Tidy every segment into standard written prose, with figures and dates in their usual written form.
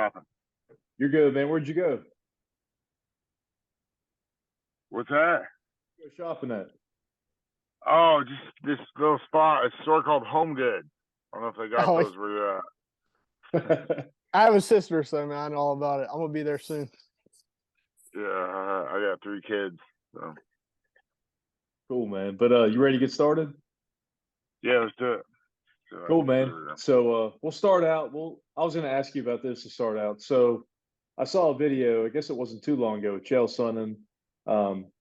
shopping. You're good, man. Where'd you go? What's that? Go shopping at? Oh, just this little spot, a store called Home Good. I don't know if they got those where you're at. I have a sister, so man, I know all about it. I'm gonna be there soon. Yeah, I got 3 kids. So. Cool, man. But you ready to get started? Yeah, let's do it. Cool, man. So we'll start out. I was going to ask you about this to start out. So I saw a video, I guess it wasn't too long ago, Chael Sonnen.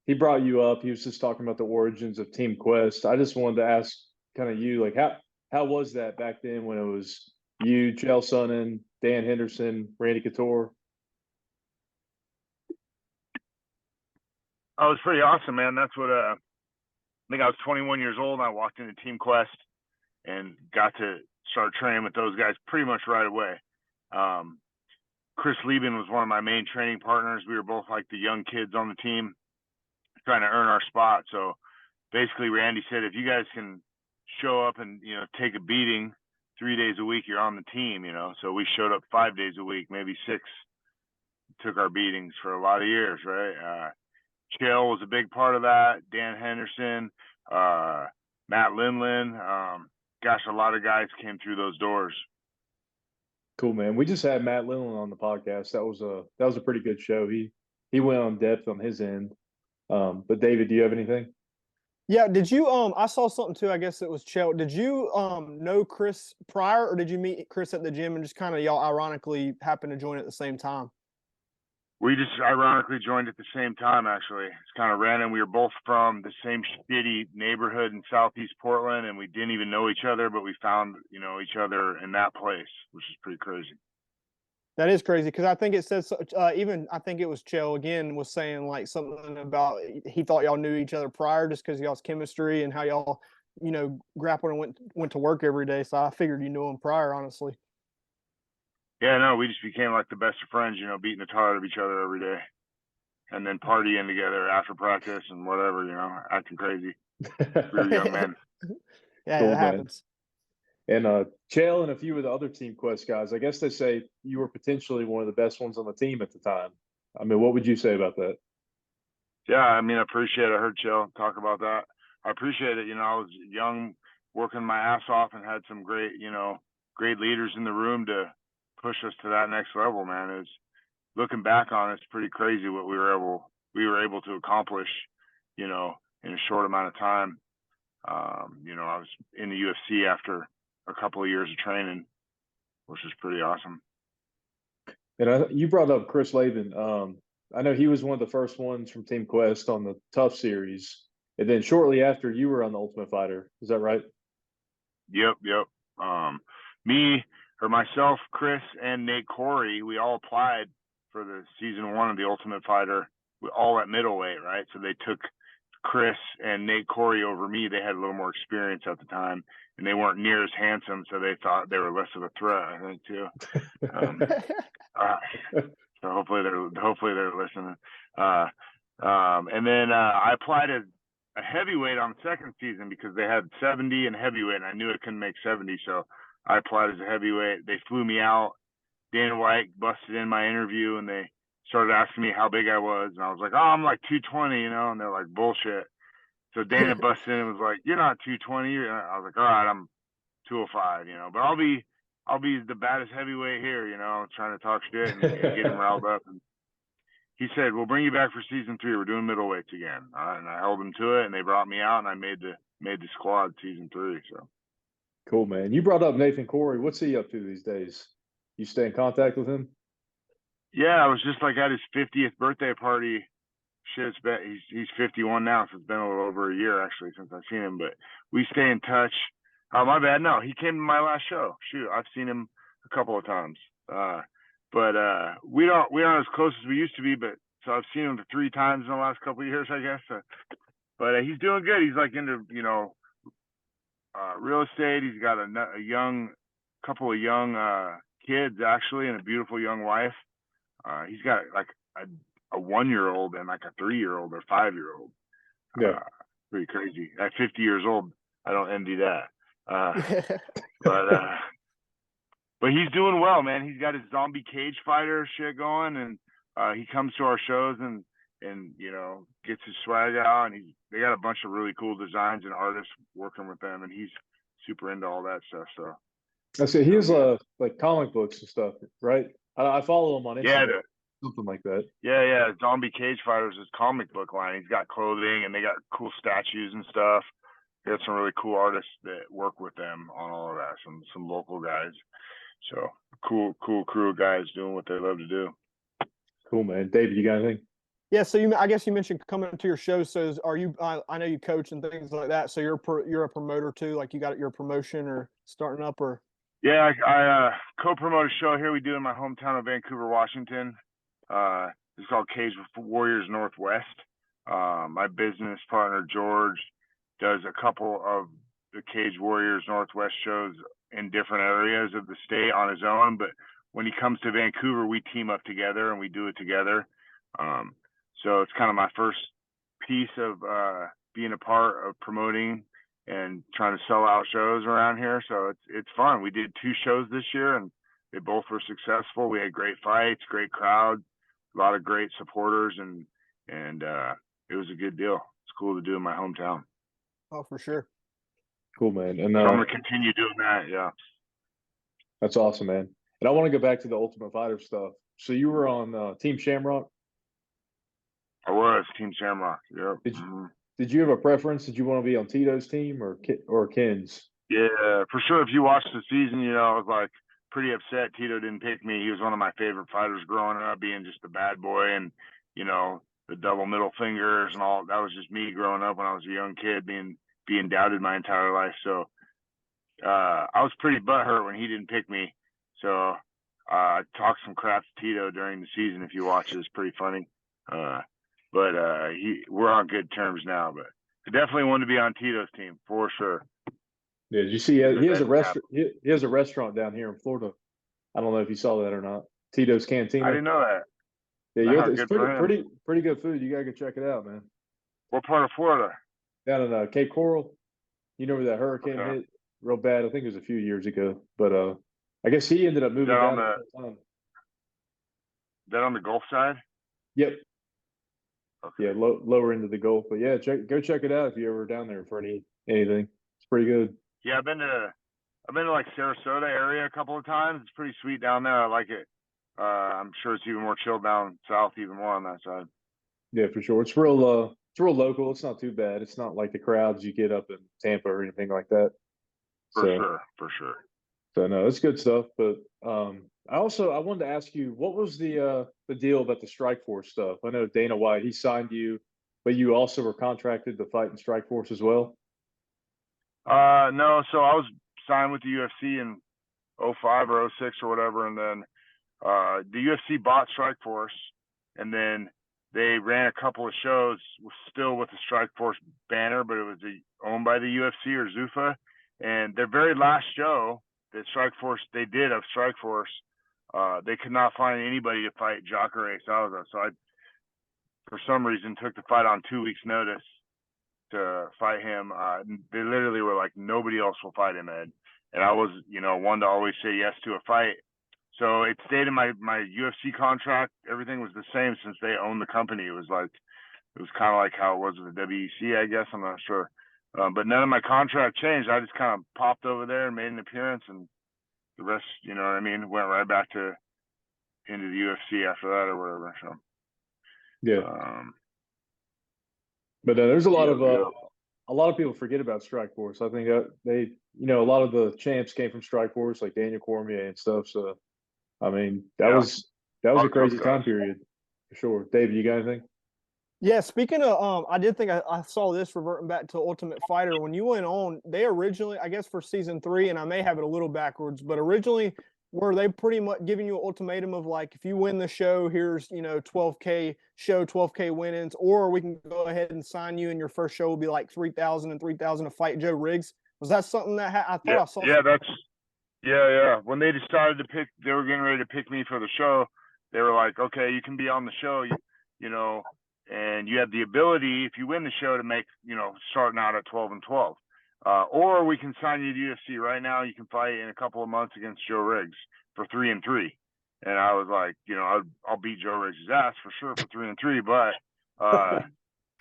He brought you up. He was just talking about the origins of Team Quest. I just wanted to ask kind of you, like, how was that back then when it was you, Chael Sonnen, Dan Henderson, Randy Couture? Oh, it was pretty awesome, man. That's what I think I was 21 years old and I walked into Team Quest and got to start training with those guys pretty much right away. Chris Lieben was one of my main training partners. We were both like the young kids on the team trying to earn our spot. So basically Randy said, if you guys can show up and, take a beating 3 days a week, you're on the team, So we showed up 5 days a week, maybe 6, took our beatings for a lot of years, right? Chael was a big part of that. Dan Henderson, Matt Lindland. Gosh, a lot of guys came through those doors. Cool, man. We just had Matt Lindland on the podcast. That was a pretty good show. He went on depth on his end. But David, do you have anything? Yeah. Did you I saw something too. I guess it was Chael. Did you know Chris prior, or did you meet Chris at the gym and just kind of y'all ironically happened to join at the same time? We just ironically joined at the same time, actually. It's kind of random. We were both from the same shitty neighborhood in Southeast Portland, and we didn't even know each other, but we found, each other in that place, which is pretty crazy. That is crazy, because I think it says, I think it was Chael again was saying like something about he thought y'all knew each other prior just because y'all's chemistry and how y'all, grappled and went to work every day. So I figured you knew him prior, honestly. Yeah, no, we just became like the best of friends, beating the tar out of each other every day and then partying together after practice and whatever, acting crazy. We were young men. Yeah, cool, that happens. And Chael and a few of the other Team Quest guys, I guess they say you were potentially one of the best ones on the team at the time. I mean, what would you say about that? Yeah, I appreciate it. I heard Chael talk about that. I appreciate it. I was young, working my ass off and had some great, great leaders in the room to push us to that next level, man. Is looking back on it, it's pretty crazy what we were able to accomplish, in a short amount of time. I was in the UFC after a couple of years of training, which is pretty awesome. And you brought up Chris Lieben. I know he was one of the first ones from Team Quest on the Tough series, and then shortly after you were on the Ultimate Fighter. Is that right? Yep. Myself, Chris, and Nate Corey, we all applied for the season 1 of the Ultimate Fighter. We all at middleweight, right? So they took Chris and Nate Corey over me. They had a little more experience at the time, and they weren't near as handsome, so they thought they were less of a threat, I think, too. So hopefully they're listening. And then I applied as a heavyweight on the second season because they had 70 and heavyweight, and I knew I couldn't make 70, so I applied as a heavyweight. They flew me out. Dana White busted in my interview, and they started asking me how big I was, and I was like, "Oh, I'm like 220, and they're like, "Bullshit." So Dana busted in and was like, "You're not 220." And I was like, "All right, I'm 205, but I'll be the baddest heavyweight here, trying to talk shit and get him riled up." And he said, "We'll bring you back for season 3. We're doing middleweights again." And I held him to it, and they brought me out, and I made the squad season 3. So cool, man. You brought up Nathan Corey. What's he up to these days? You stay in contact with him? Yeah, I was just like at his 50th birthday party. Shit, he's 51 now, so it's been a little over a year actually since I've seen him. But we stay in touch. Oh, my bad. No, he came to my last show. Shoot, I've seen him a couple of times. But we aren't as close as we used to be. But so I've seen him 3 times in the last couple of years, I guess. But he's doing good. He's like into real estate. He's got a couple of young kids actually, and a beautiful young wife. He's got like a 1-year-old and like a 3-year-old or 5-year-old. Yeah, pretty crazy. At 50 years old, I don't envy that. But but he's doing well, man. He's got his zombie cage fighter shit going, and he comes to our shows and gets his swag out, and they got a bunch of really cool designs and artists working with them, and he's super into all that stuff. So I say he has like comic books and stuff, right? I follow him on Instagram, something like that. Yeah. Zombie Cage Fighters is comic book line. He's got clothing, and they got cool statues and stuff. They got some really cool artists that work with them on all of that. Some local guys. So cool crew of guys doing what they love to do. Cool, man. David, you got anything? Yeah, so I guess you mentioned coming to your show. So are you? I know you coach and things like that. So you're a promoter too. Like you got your promotion or starting up or? Yeah, I co-promote a show here we do in my hometown of Vancouver, Washington. It's called Cage Warriors Northwest. My business partner George does a couple of the Cage Warriors Northwest shows in different areas of the state on his own, but when he comes to Vancouver, we team up together and we do it together. So it's kind of my first piece of being a part of promoting and trying to sell out shows around here. So it's fun. We did 2 shows this year, and they both were successful. We had great fights, great crowd, a lot of great supporters, and it was a good deal. It's cool to do in my hometown. Oh, for sure. Cool, man. And so I'm gonna continue doing that. Yeah, that's awesome, man. And I want to go back to the Ultimate Fighter stuff. So you were on Team Shamrock? I was Team Shamrock. Yeah. Did you have a preference? Did you want to be on Tito's team or Ken's? Yeah, for sure. If you watched the season, I was like pretty upset Tito didn't pick me. He was one of my favorite fighters growing up, being just a bad boy and the double middle fingers and all. That was just me growing up when I was a young kid, being doubted my entire life. So I was pretty butthurt when he didn't pick me. So I talked some crap to Tito during the season. If you watch it, it's pretty funny. But we're on good terms now. But I definitely want to be on Tito's team for sure. Yeah, did you see he has a restaurant? He has a restaurant down here in Florida. I don't know if you saw that or not. Tito's Cantina. I didn't know that. Yeah, it's pretty good food. You gotta go check it out, man. What part of Florida? Down in Cape Coral. You know where that hurricane hit real bad? I think it was a few years ago. But I guess he ended up moving down. Is that on the Gulf side? Yep. Okay. Yeah, lower into the Gulf. But yeah, go check it out if you're ever down there for anything. It's pretty good. Yeah, I've been to like Sarasota area a couple of times. It's pretty sweet down there. I like it. I'm sure it's even more chill down south, even more on that side. Yeah, for sure. It's real local. It's not too bad. It's not like the crowds you get up in Tampa or anything like that. For sure. So no, it's good stuff. But I wanted to ask you, what was the deal about the Strikeforce stuff? I know Dana White, he signed you, but you also were contracted to fight in Strikeforce as well? No, so I was signed with the UFC in 05 or 06 or whatever, and then the UFC bought Strikeforce, and then they ran a couple of shows still with the Strikeforce banner, but it was owned by the UFC or Zuffa. And their very last show that they did of Strikeforce, they could not find anybody to fight Jacare Salazar. So I, for some reason, took the fight on 2 weeks' notice to fight him. They literally were like, nobody else will fight him, Ed. And I was, one to always say yes to a fight. So it stayed in my UFC contract. Everything was the same since they owned the company. It was kind of like how it was with the WEC, I guess. I'm not sure. But none of my contract changed. I just kind of popped over there and made an appearance, and the rest, went right back into the UFC after that or whatever. So yeah. But there's a lot of people forget about Strikeforce. I think they, a lot of the champs came from Strikeforce, like Daniel Cormier and stuff. So, I mean, that was a crazy time period for sure. David, you got anything? Yeah, speaking of, I did think I saw this reverting back to Ultimate Fighter. When you went on, they originally, I guess for season 3, and I may have it a little backwards, but originally, were they pretty much giving you an ultimatum of like, if you win the show, here's, 12K show, 12K winnings, or we can go ahead and sign you and your first show will be like 3,000 and 3,000 to fight Joe Riggs? Was that something that I thought I saw? Yeah. When they decided they were getting ready to pick me for the show, they were like, okay, you can be on the show, and you have the ability, if you win the show, to make, starting out at 12-12. or we can sign you to UFC right now. You can fight in a couple of months against Joe Riggs for 3-3. And I was like, I'll beat Joe Riggs' ass for sure for 3-3, but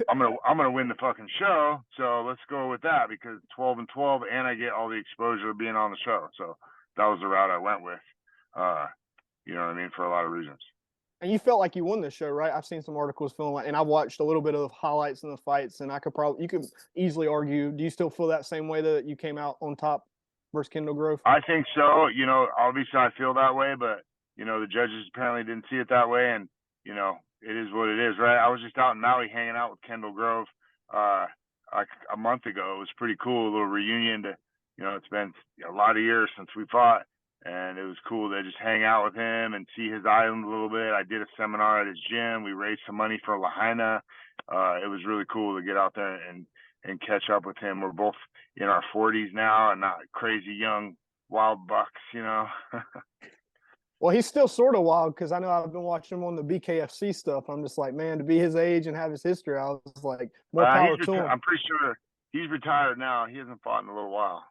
I'm gonna win the fucking show. So let's go with that, because 12-12, and I get all the exposure of being on the show. So that was the route I went with. You know what I mean, for a lot of reasons. And you felt like you won this show, right? I've seen some articles feeling like, and I watched a little bit of highlights in the fights, and you could easily argue. Do you still feel that same way that you came out on top versus Kendall Grove? I think so. Obviously I feel that way, but the judges apparently didn't see it that way, and it is what it is, right? I was just out in Maui hanging out with Kendall Grove like a month ago. It was pretty cool, a little reunion to, it's been a lot of years since we fought, and it was cool to just hang out with him and see his island a little bit. I did a seminar at his gym. We raised some money for Lahaina. It was really cool to get out there and catch up with him. We're both in our 40s now and not crazy young wild bucks, Well, he's still sort of wild, because I know I've been watching him on the BKFC stuff. I'm just like, man, to be his age and have his history, I was like, more power to him. I'm pretty sure he's retired now. He hasn't fought in a little while.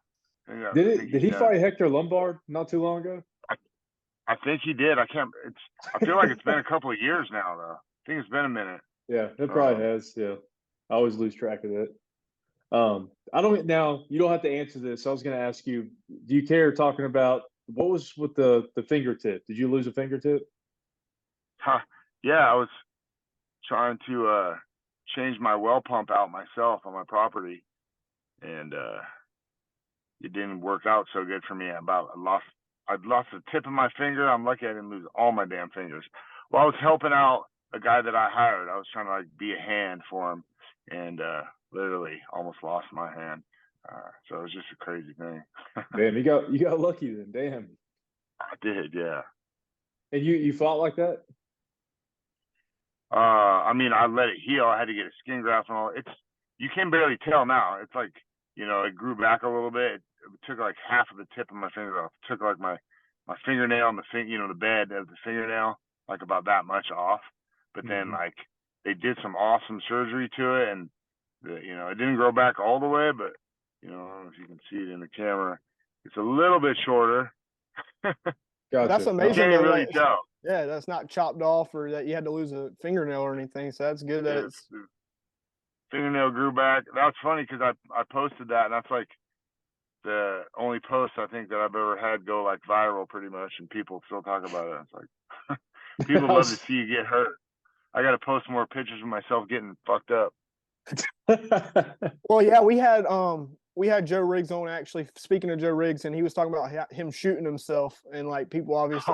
Did he fight Hector Lombard not too long ago? I think he did. I feel like it's been a couple of years now, though. I think it's been a minute. Yeah, it probably has. Yeah, I always lose track of that. You don't have to answer this. I was going to ask you, do you care talking about what was with the fingertip? Did you lose a fingertip? Yeah, I was trying to change my well pump out myself on my property, and it didn't work out so good for me. I lost the tip of my finger. I'm lucky I didn't lose all my damn fingers. Well, I was helping out a guy that I hired. I was trying to be a hand for him, and literally almost lost my hand. So it was just a crazy thing. Man, you got lucky then. Damn. I did, yeah. And you fought like that? I let it heal. I had to get a skin graft and all. You can barely tell now. It's like, it grew back a little bit. It took like half of the tip of my finger off. It took like my fingernail and the bed of the fingernail, like about that much off. But then like they did some awesome surgery to it, and it didn't grow back all the way, but I don't know if you can see it in the camera. It's a little bit shorter. Gotcha. That's amazing. You can't really tell. Yeah, that's not chopped off or that you had to lose a fingernail or anything. So that's good that it's fingernail grew back. That's funny because I posted that, and that's like the only post I think that I've ever had go like viral pretty much, and people still talk about it. It's like people love to see you get hurt. I got to post more pictures of myself getting fucked up. Well, yeah, we had Joe Riggs on, actually. Speaking of Joe Riggs, and he was talking about him shooting himself, and like people obviously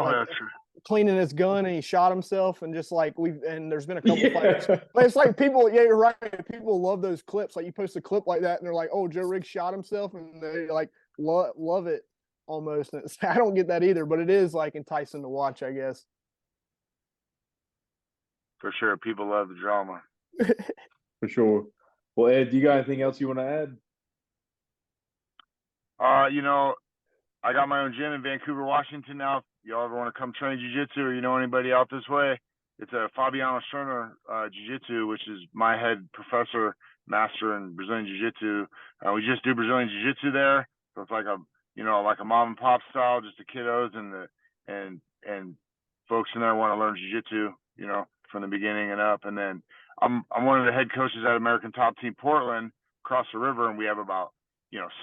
cleaning his gun, and he shot himself, and just like and there's been a couple fights. But it's like people, yeah, you're right. People love those clips. Like you post a clip like that, and they're like, "Oh, Joe Riggs shot himself," and they like love it almost. And I don't get that either, but it is like enticing to watch, I guess. For sure, people love the drama. For sure. Well, Ed, do you got anything else you want to add? I got my own gym in Vancouver, Washington now. If y'all ever want to come train jiu-jitsu, or anybody out this way, it's a Fabiano Sterner jiu-jitsu, which is my head professor, master in Brazilian jiu-jitsu. We just do Brazilian jiu-jitsu there. So it's like a mom and pop style, just the kiddos and folks in there want to learn jiu-jitsu, from the beginning and up. And then I'm one of the head coaches at American Top Team Portland, across the river, and we have about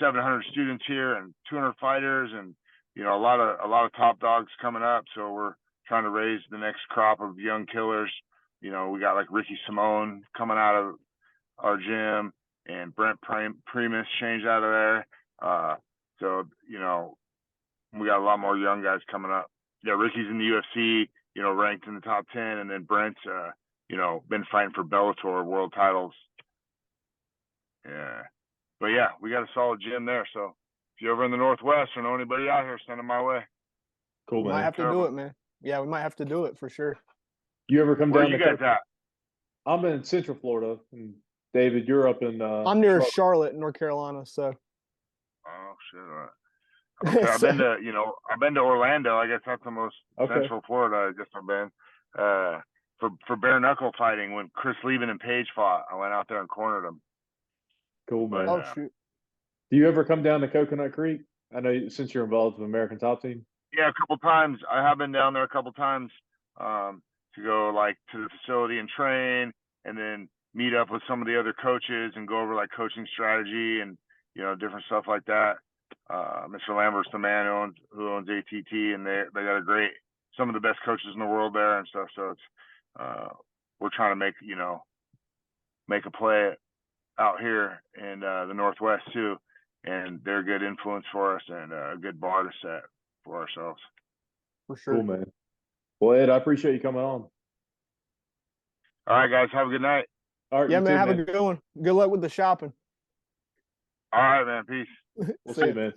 700 students here and 200 fighters, and a lot of top dogs coming up. So we're trying to raise the next crop of young killers. We got like Ricky Simone coming out of our gym, and Brent Primus changed out of there. So we got a lot more young guys coming up. Yeah, Ricky's in the UFC, ranked in the top 10, and then Brent's been fighting for Bellator world titles. Yeah. But yeah, we got a solid gym there. So if you're over in the Northwest or know anybody out here, send them my way. Cool, man. We might have to do it, man. Yeah, we might have to do it for sure. You ever come Where down you guys at? I'm in Central Florida, and David, you're up in I'm near Charlotte, North Carolina, so. Oh shit. Okay, I've been to Orlando. I guess that's the most Central Florida I guess I've been. For bare knuckle fighting, when Chris Lieben and Paige fought, I went out there and cornered them. Cool, man. Oh shoot. Do you ever come down to Coconut Creek? I know since you're involved with American Top Team. Yeah, a couple times. I have been down there a couple times to go like to the facility and train, and then meet up with some of the other coaches and go over like coaching strategy and different stuff like that. Mr. Lambert's the man who owns ATT, and they got some of the best coaches in the world there and stuff. So it's we're trying to make a play out here in the Northwest too, and they're a good influence for us and a good bar to set for ourselves. For sure. Cool, man. Well, Ed, I appreciate you coming on. All right, guys, have a good night. All right, yeah, man, too, have a good one. Good luck with the shopping. All right, man. Peace. We'll see you, man.